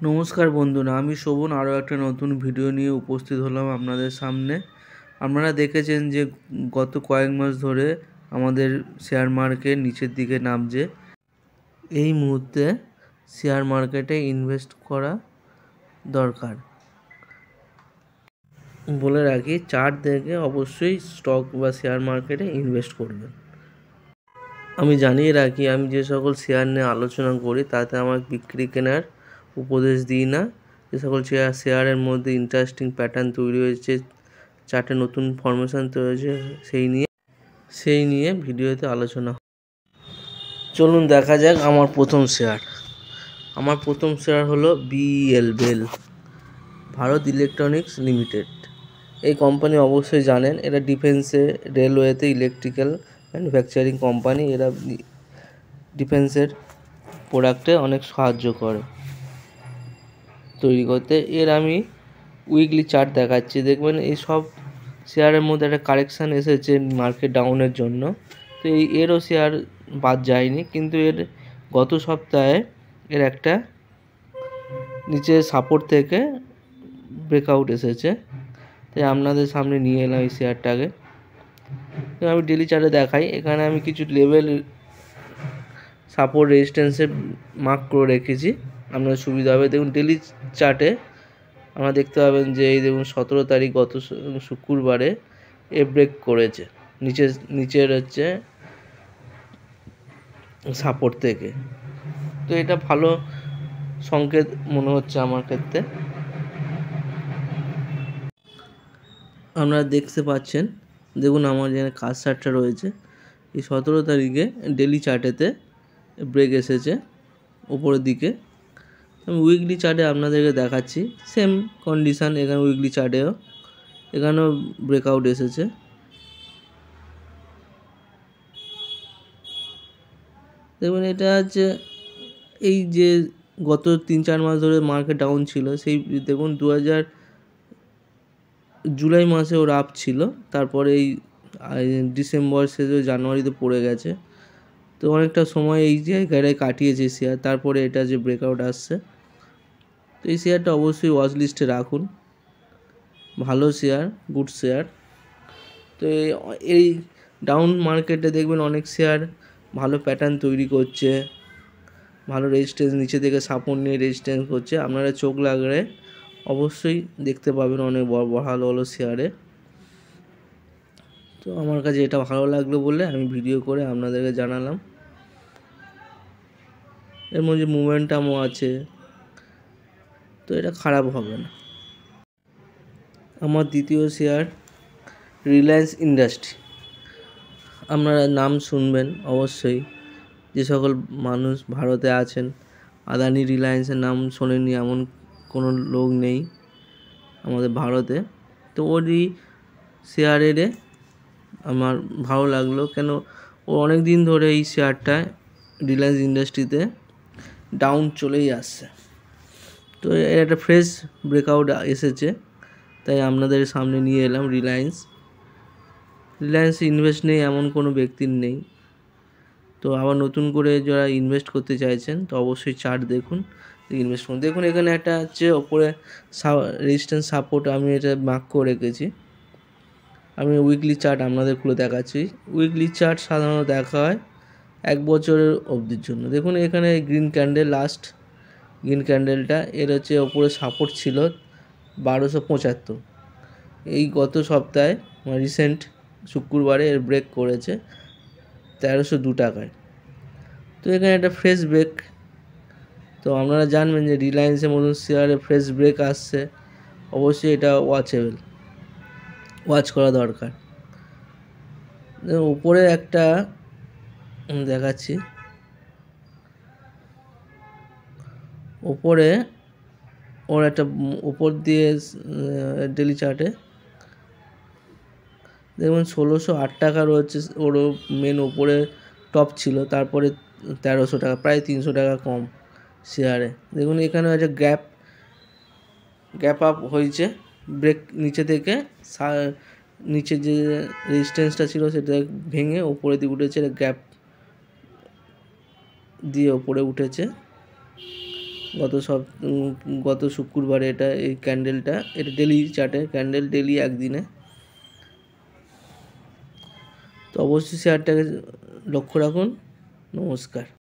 নমস্কার বন্ধুরা, আমি শোভন আরও একটা নতুন ভিডিও নিয়ে উপস্থিত হলাম আপনাদের সামনে। আপনারা দেখেছেন যে গত কয়েক মাস ধরে আমাদের শেয়ার মার্কেট নিচের দিকে নামছে। এই মুহূর্তে শেয়ার মার্কেটে ইনভেস্ট করা দরকার। বলে রাখি, চার্ট দেখে অবশ্যই স্টক বা শেয়ার মার্কেটে ইনভেস্ট করবেন। আমি জানিয়ে রাখি, আমি যে সকল শেয়ার নিয়ে আলোচনা করি তাতে আমার বিক্রি কেনার উপদেশ দিই না। যে সকল শেয়ারের মধ্যে ইন্টারেস্টিং প্যাটার্ন তৈরি হয়েছে, চার্টে নতুন ফরমেশন তৈরি হয়েছে, সেই নিয়ে ভিডিওতে আলোচনা। চলুন দেখা যাক আমার প্রথম শেয়ার হলো BEL, ভারত ইলেকট্রনিক্স লিমিটেড। এই কোম্পানি অবশ্যই জানেন, এরা ডিফেন্সে, রেলওয়েতে, ইলেকট্রিক্যাল ম্যানুফ্যাকচারিং কোম্পানি। এরা ডিফেন্সের প্রোডাক্টে অনেক সাহায্য করে তৈরি করতে। এর আমি উইকলি চার্ট দেখাচ্ছি, দেখবেন এই সব শেয়ারের মধ্যে একটা কারেকশান এসেছে মার্কেট ডাউনের জন্য। তো এরও শেয়ার বাদ যায়নি, কিন্তু এর গত সপ্তাহে এর একটা নিচে সাপোর্ট থেকে ব্রেকআউট এসেছে, তাই আপনাদের সামনে নিয়ে এলাম এই শেয়ারটাকে। তো আমি ডেলি চার্টে দেখাই, এখানে আমি কিছু লেভেল সাপোর্ট রেজিস্ট্যান্সের মার্ক করে রেখেছি, আপনার সুবিধা হবে। দেখুন ডেলি চার্টে আমরা দেখতে পাবেন যে এই দেখুন 17 তারিখ গত শুক্রবারে এ ব্রেক করেছে নিচের হচ্ছে সাপোর্ট থেকে। তো এটা ভালো সংকেত মনে হচ্ছে আমার ক্ষেত্রে। আপনারা দেখতে পাচ্ছেন, দেখুন আমার যেখানে কার্সারটা রয়েছে, এই 17 তারিখে ডেলি চার্টেতে ব্রেক এসেছে উপরের দিকে। আমি উইকলি চার্টে আপনাদেরকে দেখাচ্ছি, সেম কন্ডিশান এখানে উইকলি চার্টেও, এখানেও ব্রেকআউট এসেছে। দেখুন এটা হচ্ছে এই যে গত 3-4 মাস ধরে মার্কেট ডাউন ছিল, সেই দেখুন জুলাই মাসে ওর আপ ছিল, তারপরে এই ডিসেম্বর শেষে জানুয়ারিতে পড়ে গেছে। তো অনেকটা সময় এই জায়গাটায় কাটিয়েছে শেয়ার, তারপরে এটা যে ব্রেকআউট আসছে। তো এই শেয়ারটা অবশ্যই ওয়াচ লিস্টে রাখুন, ভালো শেয়ার, গুড শেয়ার। তো এই ডাউন মার্কেটে দেখবেন অনেক শেয়ার ভালো প্যাটার্ন তৈরি করছে, ভালো রেজিস্ট্যান্স নিচে থেকে সাপোর্ট নিয়ে রেজিস্ট্যান্স করছে। আপনারা চোখ লাগলে অবশ্যই দেখতে পাবেন অনেক ভালো ভালো শেয়ারে। তো আমার কাছে এটা ভালো লাগলো বলে আমি ভিডিও করে আপনাদেরকে জানালাম। এর মধ্যে মোমেন্টামও আছে, তো এটা খারাপ হবে না। আমার দ্বিতীয় শেয়ার রিলায়েন্স ইন্ডাস্ট্রি। আপনারা নাম শুনবেন অবশ্যই, যে সকল মানুষ ভারতে আছেন আদানি রিলায়েন্সের নাম শোনেননি এমন কোনো লোক নেই আমাদের ভারতে। তো ওরই শেয়ারের আমার ভালো লাগলো, কেন ও অনেক দিন ধরে এই শেয়ারটা রিলায়েন্স ইন্ডাস্ট্রিতে ডাউন চলেই আসছে। তো এর একটা ফ্রেশ ব্রেকআউট এসেছে, তাই আপনাদের সামনে নিয়ে এলাম। রিলায়েন্স ইনভেস্ট নেই এমন কোনো ব্যক্তির নেই। তো আবার নতুন করে যারা ইনভেস্ট করতে চাইছেন তো অবশ্যই চার্ট দেখুন, ইনভেস্ট করুন। দেখুন এখানে একটা হচ্ছে ওপরে রেজিস্ট্যান্স সাপোর্ট আমি এটা মার্ক করে রেখেছি। আমি উইকলি চার্ট আপনাদের খুলে দেখাচ্ছি। উইকলি চার্ট সাধারণত দেখা হয় 1 বছরের অবধির জন্য। দেখুন এখানে গ্রিন ক্যান্ডেল, লাস্ট গ্রিন ক্যান্ডেলটা এর হচ্ছে ওপরে সাপোর্ট ছিল 1275। এই গত সপ্তাহে রিসেন্ট শুক্রবারে এর ব্রেক করেছে 1302 টাকায়। তো এখানে একটা ফ্রেশ ব্রেক। তো আপনারা জানবেন যে রিলায়েন্সের মতন শেয়ারে ফ্রেশ ব্রেক আসছে, অবশ্যই এটা ওয়াচ করা দরকার। উপরে একটা দেখাচ্ছি, ওপরে ওর একটা উপর দিয়ে ডেলি চার্টে দেখুন 1608 টাকা রয়েছে, ওরও মেন ওপরে টপ ছিল, তারপরে 1300 টাকা, প্রায় 300 টাকা কম শেয়ারে। দেখুন এখানে একটা গ্যাপ আপ হয়েছে, ব্রেক নিচে থেকে নিচে যে রেজিস্ট্যান্সটা ছিল সেটা ভেঙে ওপরে দিয়ে উঠেছে, গ্যাপ দিয়ে ওপরে উঠেছে। গত শুক্রবারে এটা এই ক্যান্ডেলটা, এটা ডেলি চার্টে ক্যান্ডেল, ডেলি একদিনে। তো অবশ্যই শেয়ারটাকে লক্ষ্য রাখুন। নমস্কার।